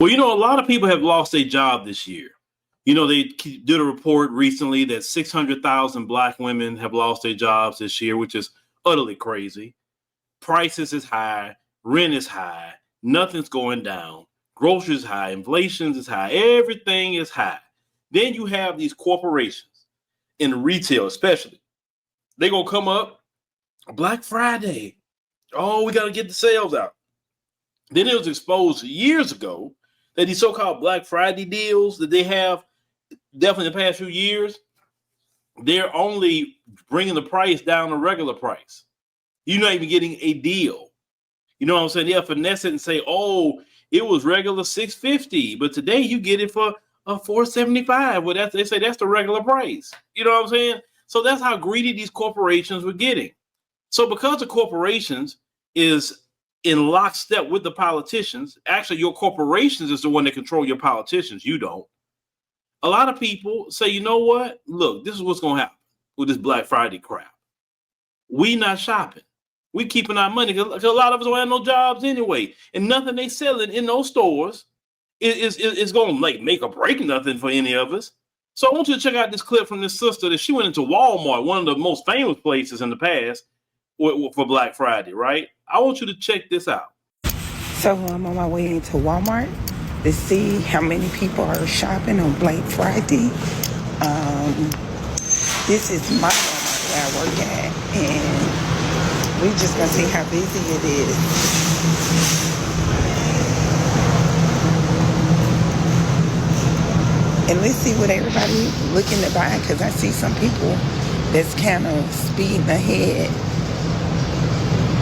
Well, a lot of people have lost their job this year. They did a report recently that 600,000 Black women have lost their jobs this year, which is utterly crazy. Prices is high, rent is high, nothing's going down, groceries high, inflation is high, everything is high. Then you have these corporations in retail, especially. They're going to come up Black Friday. Oh, we got to get the sales out. Then it was exposed years ago that these so-called Black Friday deals that they have definitely in the past few years, they're only bringing the price down to regular price. You're not even getting a deal. You know what I'm saying? Yeah, finesse it and say, oh, it was regular $650, but today you get it for $475. Well, they say that's the regular price. You know what I'm saying? So that's how greedy these corporations were getting. So because the corporations is in lockstep with the politicians, actually your corporations is the one that control your politicians. You don't. A lot of people say, you know what? Look, this is what's going to happen with this Black Friday crap. We not shopping. We keeping our money because a lot of us don't have no jobs anyway. And nothing they selling in those stores is going to like make or break nothing for any of us. So I want you to check out this clip from this sister that she went into Walmart, one of the most famous places in the past for Black Friday, right? I want you to check this out. So I'm on my way into Walmart to see how many people are shopping on Black Friday. This is my Walmart where I work at, and we just gonna see how busy it is. And let's see what everybody looking to buy, because I see some people that's kind of speeding ahead,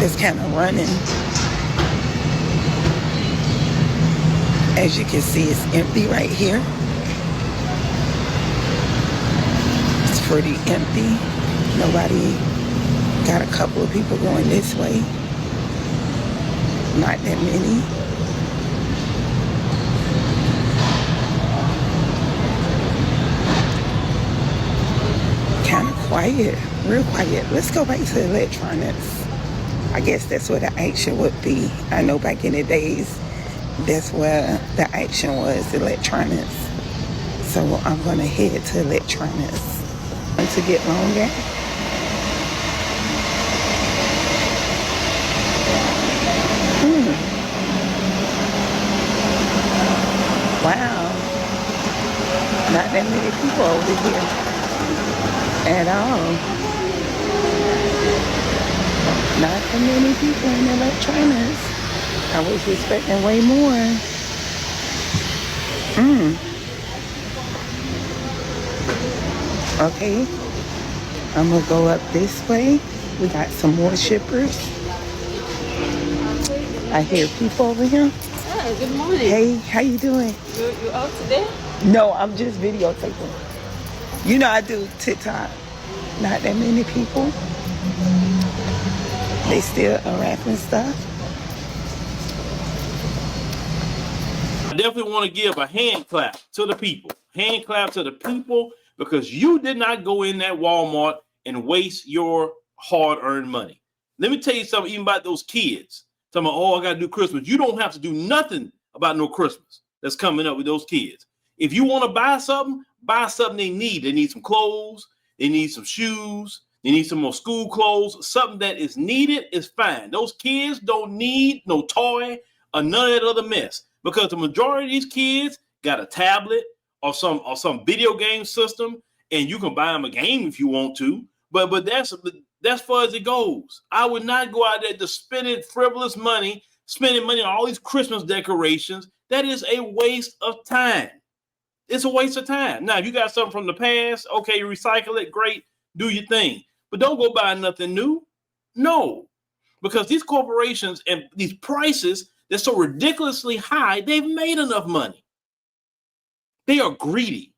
that's kind of running. As you can see, it's empty right here. It's pretty empty. Nobody, got a couple of people going this way. Not that many. Kind of quiet, real quiet. Let's go back to electronics. I guess that's where the action would be. I know back in the days, that's where the action was, electronics. So I'm going to head to electronics. And to get longer. Wow. Not that many people over here at all. Not that many people in electronics. I was expecting way more. Okay, I'm gonna go up this way. We got some more shippers. I hear people over here. Hi, good morning. Hey, how you doing? You out today? No, I'm just videotaping. You know I do TikTok. Not that many people. They still unwrapping stuff. I definitely want to give a hand clap to the people. Hand clap to the people, because you did not go in that Walmart and waste your hard-earned money. Let me tell you something, even about those kids. Talking about, oh, I got to do Christmas. You don't have to do nothing about no Christmas that's coming up with those kids. If you want to buy something they need. They need some clothes. They need some shoes. They need some more school clothes. Something that is needed is fine. Those kids don't need no toy or none of that other mess, because the majority of these kids got a tablet or some video game system, and you can buy them a game if you want to. But that's far as it goes. I would not go out there to spending frivolous money, spending money on all these Christmas decorations. That is a waste of time. It's a waste of time. Now, if you got something from the past, okay, recycle it, great, do your thing. But don't go buy nothing new. No, because these corporations and these prices, they're so ridiculously high, they've made enough money. They are greedy.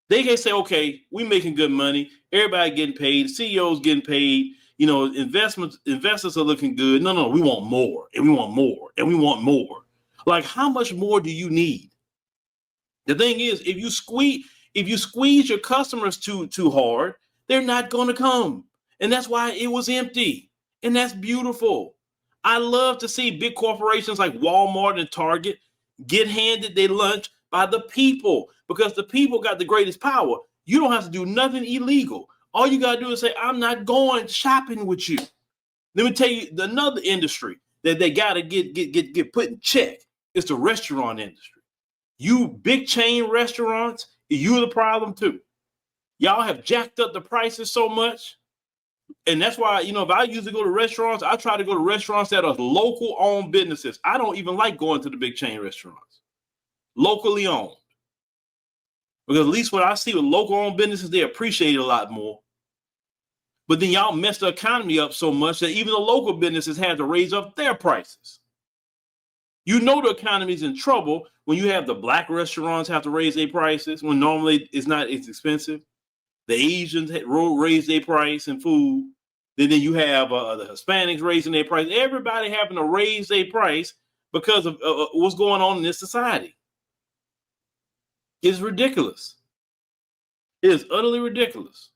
They can say, okay, we making good money. Everybody getting paid. CEOs getting paid. You know, investors are looking good. No, we want more, and we want more, and we want more. Like, how much more do you need? The thing is, if you squeeze your customers too hard, they're not going to come. And that's why it was empty. And that's beautiful. I love to see big corporations like Walmart and Target get handed their lunch by the people, because the people got the greatest power. You don't have to do nothing illegal. All you got to do is say, I'm not going shopping with you. Let me tell you another industry that they got to get put in check. It's the restaurant industry. You big chain restaurants, you're the problem too. Y'all have jacked up the prices so much. And that's why, if I usually go to restaurants, I try to go to restaurants that are local owned businesses. I don't even like going to the big chain restaurants. Locally owned. Because at least what I see with local owned businesses, they appreciate it a lot more. But then y'all mess the economy up so much that even the local businesses had to raise up their prices. You know the economy's in trouble when you have the black restaurants have to raise their prices when normally it's not as expensive. The Asians raise their price in food. Then you have the Hispanics raising their price. Everybody having to raise their price because of what's going on in this society. It's ridiculous. It is utterly ridiculous.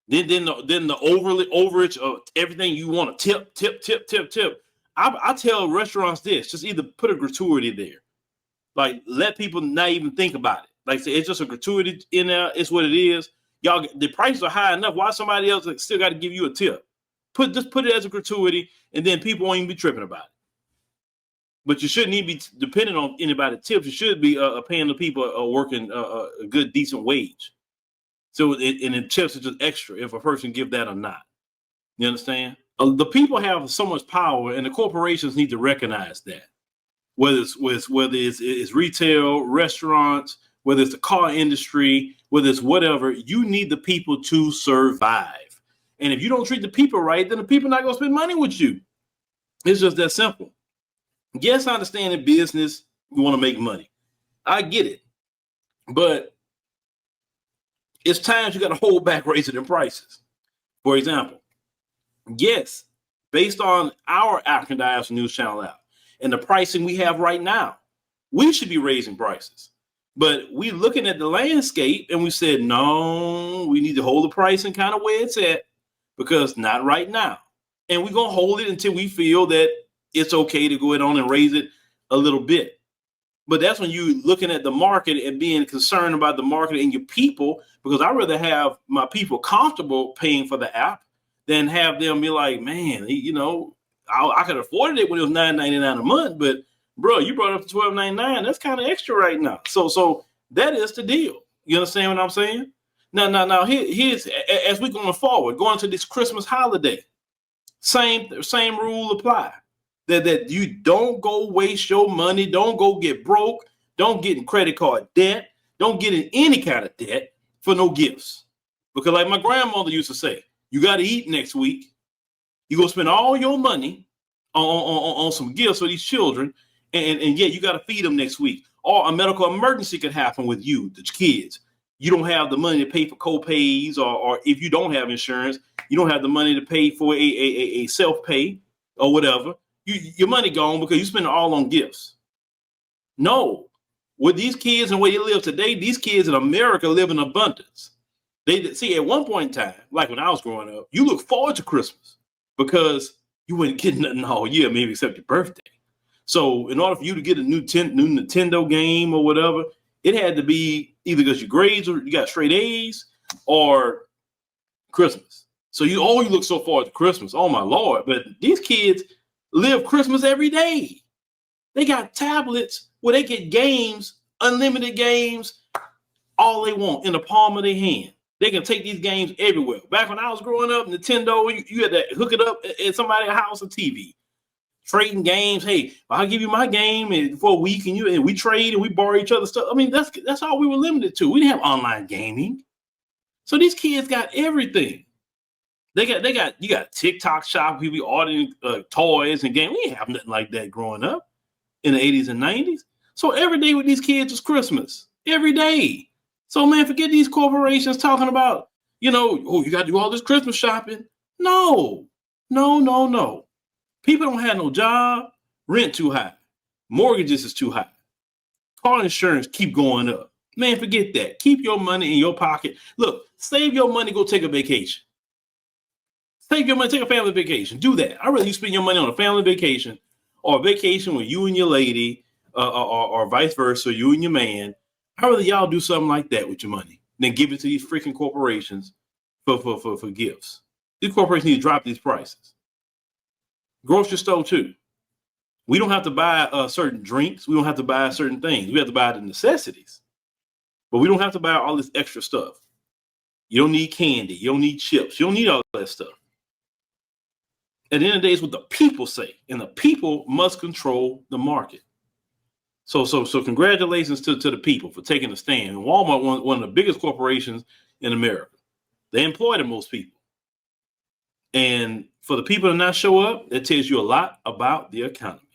Then the overage of everything you want to tip. I tell restaurants this: just either put a gratuity there, like let people not even think about it. Like say it's just a gratuity in there. It's what it is. Y'all, the prices are high enough. Why somebody else still got to give you a tip? Just put it as a gratuity, and then people won't even be tripping about it. But you shouldn't even be dependent on anybody's tips. You should be paying the people working a good, decent wage. So and the tips are just extra if a person give that or not. You understand? The people have so much power, and the corporations need to recognize that. Whether it's retail, restaurants, whether it's the car industry, whether it's whatever, you need the people to survive. And if you don't treat the people right, then the people are not going to spend money with you. It's just that simple. Yes, I understand in business, you want to make money. I get it. But it's times you got to hold back raising the prices. For example, yes, based on our African Diaspora News Channel app and the pricing we have right now, we should be raising prices. But we looking at the landscape and we said, no, we need to hold the pricing kind of where it's at because not right now. And we're going to hold it until we feel that it's okay to go ahead on and raise it a little bit. But that's when you're looking at the market and being concerned about the market and your people, because I'd rather have my people comfortable paying for the app than have them be like, man, I could afford it when it was $9.99 a month, but bro, you brought it up to $12.99. That's kind of extra right now. So that is the deal. You understand what I'm saying? Now here's as we going forward, going to this Christmas holiday, same rule apply. That you don't go waste your money, don't go get broke, don't get in credit card debt, don't get in any kind of debt for no gifts. Because like my grandmother used to say, you got to eat next week. You're going to spend all your money on some gifts for these children, and yet you got to feed them next week. Or a medical emergency could happen with you, the kids. You don't have the money to pay for co-pays, or if you don't have insurance, you don't have the money to pay for a self-pay or whatever. Your money gone because you spend it all on gifts. No, with these kids and where they live today, these kids in America live in abundance. They see at one point in time, like when I was growing up, you look forward to Christmas because you wouldn't get nothing all year, maybe except your birthday. So in order for you to get a new Nintendo game or whatever, it had to be either because your grades or you got straight A's or Christmas. So you look so forward to Christmas. Oh my Lord. But these kids live Christmas every day. They got tablets where they get games, unlimited games, all they want in the palm of their hand. They can take these games everywhere. Back when I was growing up, Nintendo, you had to hook it up at somebody's house or TV. Trading games. Hey, I'll give you my game for a week, and we trade and we borrow each other's stuff. I mean, that's all we were limited to. We didn't have online gaming. So these kids got everything. You got TikTok shop, people ordering toys and games. We didn't have nothing like that growing up in the 80s and 90s. So every day with these kids was Christmas. Every day. So man, forget these corporations talking about, you got to do all this Christmas shopping. No. People don't have no job, rent too high, mortgages is too high, car insurance keep going up. Man, forget that. Keep your money in your pocket. Look, save your money, go take a vacation. Save your money, take a family vacation. Do that. I'd rather you spend your money on a family vacation or a vacation with you and your lady, or vice versa, you and your man, I'd rather y'all do something like that with your money than give it to these freaking corporations for gifts. These corporations need to drop these prices. Grocery store too. We don't have to buy certain drinks. We don't have to buy certain things. We have to buy the necessities. But we don't have to buy all this extra stuff. You don't need candy. You don't need chips. You don't need all that stuff. At the end of the day, it's what the people say. And the people must control the market. So congratulations to the people for taking a stand. And Walmart, one of the biggest corporations in America. They employ the most people. And for the people to not show up, that tells you a lot about the economy.